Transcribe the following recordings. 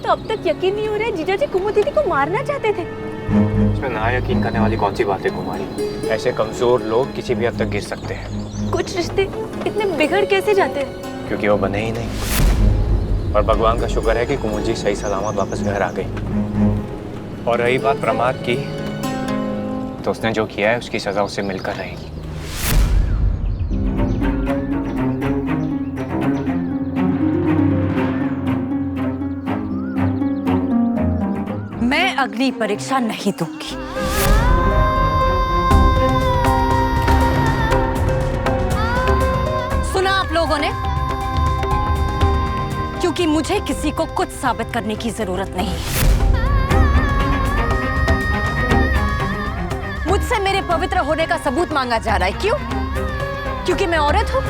तो अब तक यकीन नहीं हो रहा है जीजा जी कुमुद दीदी को मारना चाहते थे। इसमें ना यकीन करने वाली कौन सी बात है कुमारी? ऐसे कमजोर लोग किसी भी हद तक गिर सकते हैं। कुछ रिश्ते इतने बिगड़ कैसे जाते हैं? क्योंकि वो बने ही नहीं। और भगवान का शुक्र है कि कुमुद जी सही सलामत वापस घर आ गई। और रही बात प्रमाद की, तो उसने जो किया है उसकी सजा उससे मिलकर रहेगी। मैं अग्नि परीक्षा नहीं दूंगी। सुना आप लोगों ने? क्योंकि मुझे किसी को कुछ साबित करने की जरूरत नहीं है। मुझसे मेरे पवित्र होने का सबूत मांगा जा रहा है। क्यों? क्योंकि मैं औरत हूं?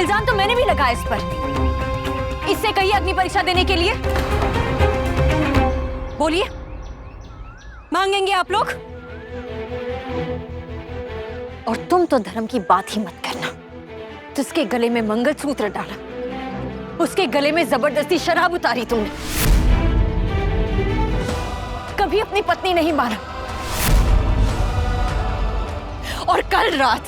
इल्जाम तो मैंने भी लगाया इस पर। इससे कही अग्नि परीक्षा देने के लिए। बोलिए, मांगेंगे आप लोग? और तुम तो धर्म की बात ही मत करना। जिसके गले में मंगलसूत्र डाला, उसके गले में जबरदस्ती शराब उतारी तुमने। कभी अपनी पत्नी नहीं माना। और कल रात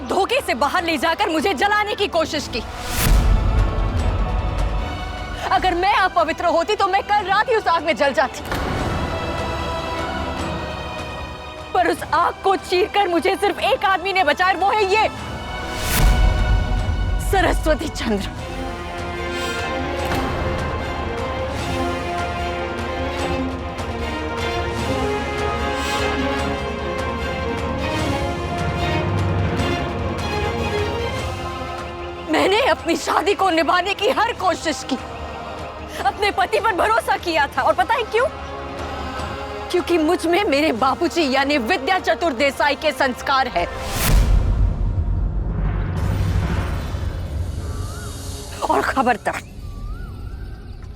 धोखे से बाहर ले जाकर मुझे जलाने की कोशिश की। अगर मैं अपवित्र होती तो मैं कल रात ही उस आग में जल जाती। पर उस आग को चीरकर मुझे सिर्फ एक आदमी ने बचाया, वो है ये सरस्वती चंद्र। मैंने अपनी शादी को निभाने की हर कोशिश की, अपने पति पर भरोसा किया था। और पता है क्यों? क्योंकि मुझ में मेरे बापूजी यानी विद्या चतुर देसाई के संस्कार है। और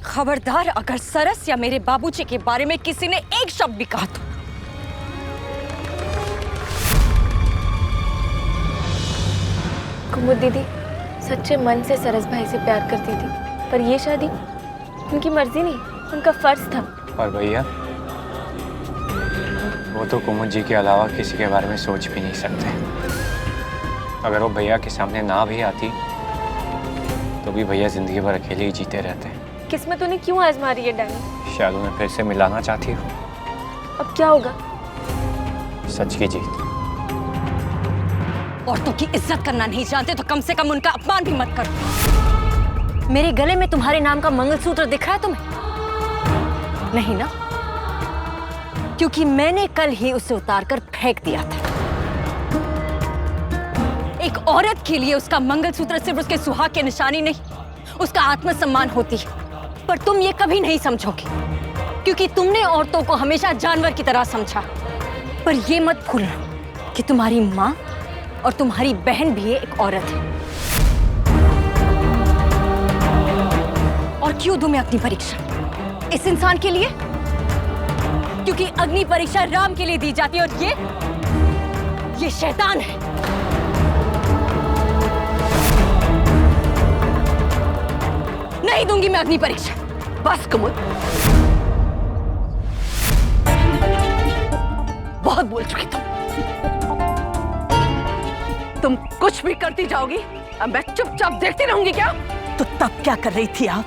खबरदार अगर सरस या मेरे बाबूजी के बारे में किसी ने एक शब्द भी कहा तो। कुमुद दीदी सच्चे मन से सरस भाई से प्यार करती थी, पर ये शादी उनकी मर्जी नहीं, उनका फर्ज था। और भैया, वो तो कुमुद जी के अलावा किसी के बारे में सोच भी नहीं सकते। अगर वो भैया के सामने ना भी आती तो भी भैया जिंदगी भर अकेले ही जीते रहते हैं। किस्मत उन्हें क्यों आजमा रही है डैनी? शायद उन्हें फिर से मिलाना चाहती हो। अब क्या होगा? सच की जीत। औरतों की इज्जत करना नहीं जानते तो कम से कम उनका अपमान भी मत करो। मेरे गले में तुम्हारे नाम का मंगलसूत्र दिख रहा है तुम्हें? नहीं ना? क्योंकि मैंने कल ही उसे उतारकर फेंक दिया था। एक औरत के लिए उसका मंगलसूत्र सिर्फ उसके सुहाग की निशानी नहीं, उसका आत्मसम्मान होती है। पर तुम ये कभी नहीं समझोगे, क्योंकि तुमने औरतों को हमेशा जानवर की तरह समझा। पर ये मत भूलना कि तुम्हारी माँ और तुम्हारी बहन भी एक औरत है। और क्यों दूं मैं अग्नि परीक्षा इस इंसान के लिए? क्योंकि अग्नि परीक्षा राम के लिए दी जाती है, और ये शैतान है। नहीं दूंगी मैं अग्नि परीक्षा। बस कुमुद, बहुत बोल चुकी तुम कुछ भी करती जाओगी, अब मैं चुपचाप देखती रहूंगी क्या? तो तब क्या कर रही थी आप,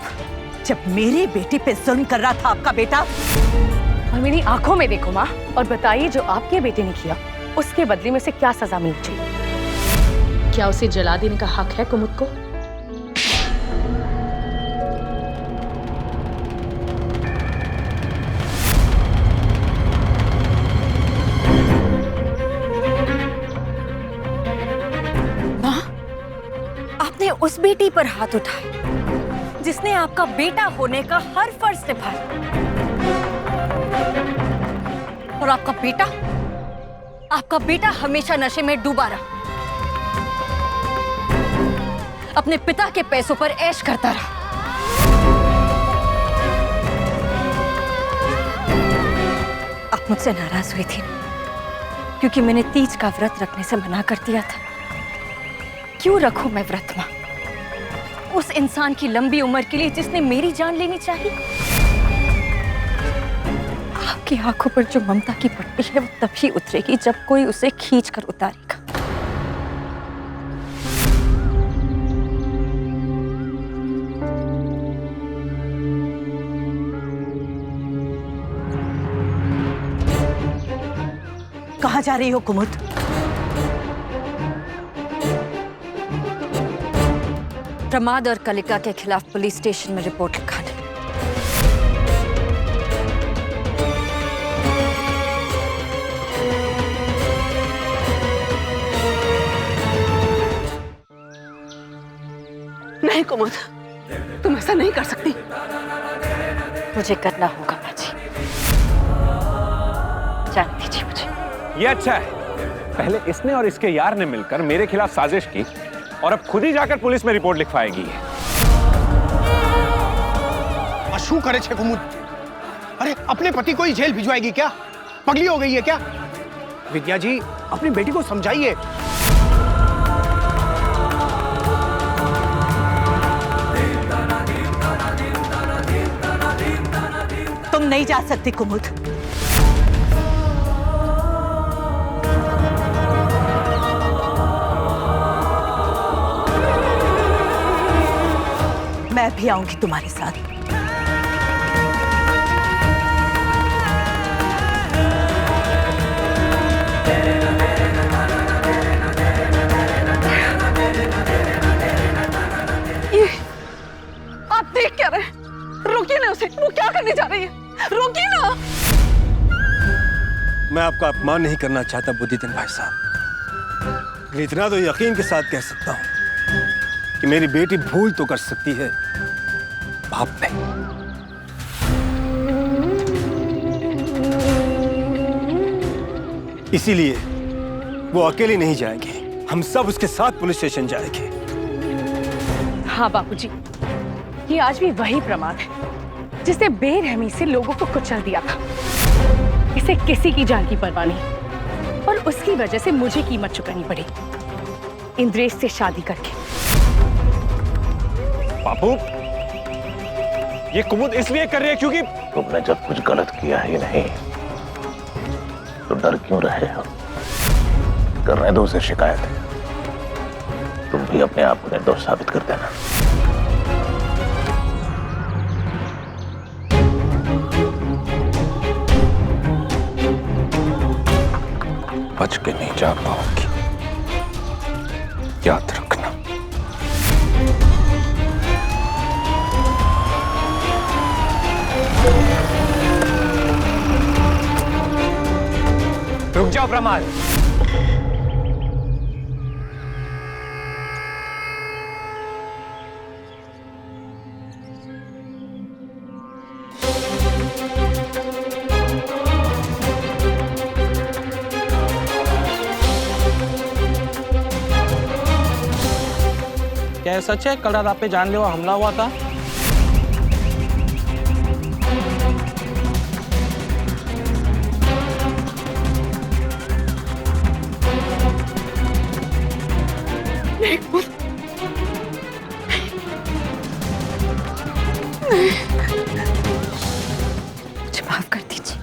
जब मेरी बेटी पे जुल्म कर रहा था आपका बेटा? और मेरी आंखों में देखो माँ, और बताइए जो आपके बेटे ने किया उसके बदले में उसे क्या सजा मिलनी चाहिए? क्या उसे जला देने का हक है कुमुद को? उस बेटी पर हाथ उठाए जिसने आपका बेटा होने का हर फर्ज निभाया, और आपका बेटा हमेशा नशे में डूबा रहा, अपने पिता के पैसों पर ऐश करता रहा। आप मुझसे नाराज हुई थी क्योंकि मैंने तीज का व्रत रखने से मना कर दिया था। क्यों रखूं मैं व्रत मां? उस इंसान की लंबी उम्र के लिए जिसने मेरी जान लेनी चाहिए? आपकी आंखों पर जो ममता की पट्टी है वो तभी उतरेगी जब कोई उसे खींच कर उतारेगा। कहाँ जा रही हो कुमुद? प्रमाद और कलिका के खिलाफ पुलिस स्टेशन में रिपोर्ट लिखाने। नहीं कुमुद, तुम ऐसा नहीं कर सकती। मुझे करना होगा माँ जी, जाने दीजिए मुझे। ये अच्छा है, पहले इसने और इसके यार ने मिलकर मेरे खिलाफ साजिश की और अब खुद ही जाकर पुलिस में रिपोर्ट लिखवाएगी। शू करे छे कुमुद? अरे अपने पति को ही जेल भिजवाएगी क्या? पगली हो गई है क्या? विद्या जी, अपनी बेटी को समझाइए। तुम नहीं जा सकती कुमुद। मैं भी आऊंगी तुम्हारे साथ। ये आप देख क्या रहे? रोकिए ना उसे, वो क्या करने जा रही है? रोकिए ना। मैं आपका अपमान नहीं करना चाहता बुद्धिधन भाई साहब, लेकिन इतना तो यकीन के साथ कह सकता हूं कि मेरी बेटी भूल तो कर सकती है, बाप नहीं। इसीलिए वो अकेली नहीं जाएगी, हम सब उसके साथ पुलिस स्टेशन जाएंगे। हाँ बापूजी, ये आज भी वही प्रमाद है जिसने बेरहमी से लोगों को कुचल दिया था। इसे किसी की जान की परवाह नहीं और उसकी वजह से मुझे कीमत चुकानी पड़ी इंद्रेश से शादी करके। बापू, ये कुमुद इसलिए कर रही है क्योंकि तुमने जब कुछ गलत किया ही नहीं तो डर क्यों रहे हो? करने दो उसे शिकायत। तुम भी अपने आप को निर्दोष साबित कर देना। बच के नहीं जा पाओगी, याद रखना। रुक जाओ प्रमाद। क्या सच है कल रात आप पे जानलेवा हमला हुआ था? मुझे माफ कर दीजिए।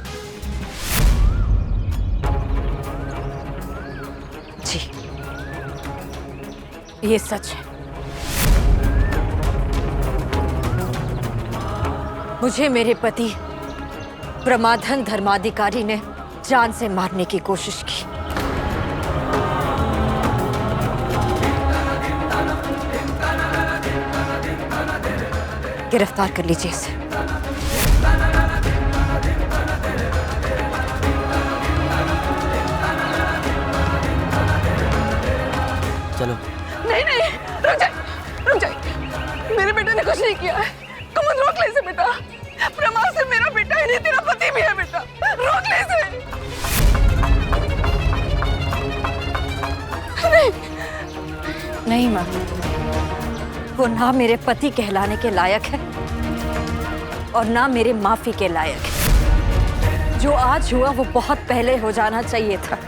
जी, ये सच है। मुझे मेरे पति प्रमाधन धर्माधिकारी ने जान से मारने की कोशिश की। गिरफ्तार कर लीजिए इसे। चलो। नहीं नहीं, रुक जाइए, रुक जाइए। मेरे बेटे ने कुछ नहीं किया है। कुमुद, रोक ले इसे बेटा। प्रमाद से मेरा बेटा है, नहीं तेरा पति भी है बेटा। रोक ले इसे। नहीं नहीं माँ, वो ना मेरे पति कहलाने के लायक है और ना मेरे माफी के लायक है। जो आज हुआ वो बहुत पहले हो जाना चाहिए था।